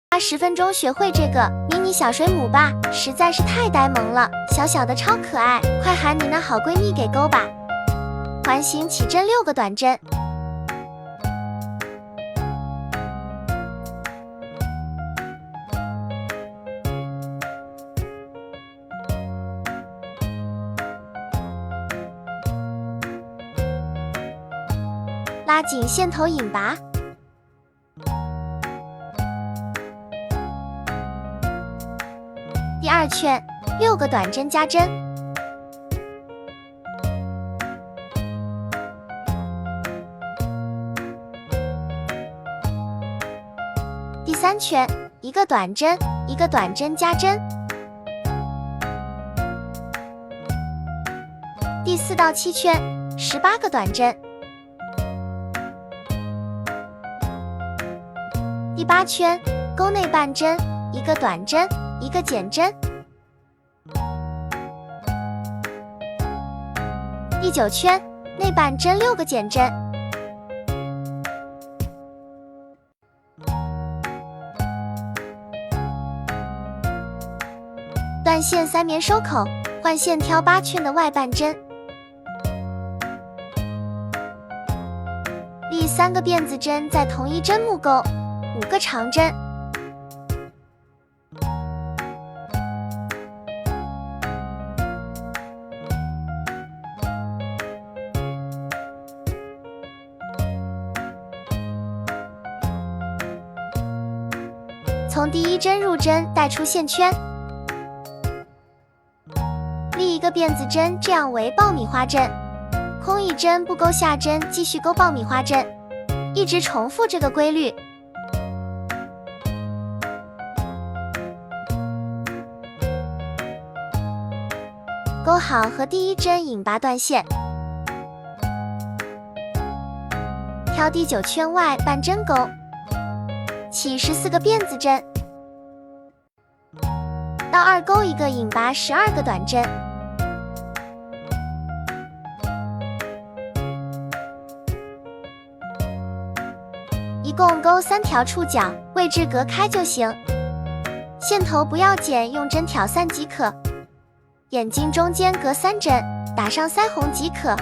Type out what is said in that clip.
花10分钟学会这个迷你小水母吧，实在是太呆萌了，小小的超可爱，快喊你那好闺蜜给勾吧。环形起针6个短针，拉紧线头引拔。第2圈6个短针加针，第3圈1个短针1个短针加针，第4到7圈18个短针，第8圈钩内半针1个短针1个减针，第9圈内半针6个减针，断线3棉收口，换线挑8圈的外半针，立3个辫子针在同一针目钩，5个长针。从第1针入针带出线圈，立1个辫子针，这样为爆米花针，空1针不勾下针，继续勾爆米花针，一直重复这个规律。勾好和第1针引拔断线，挑第9圈外半针钩，起14个辫子针，到2钩1个引拔12个短针，一共钩3条触角，位置隔开就行，线头不要剪，用针挑散即可。眼睛中间隔3针，打上腮红即可。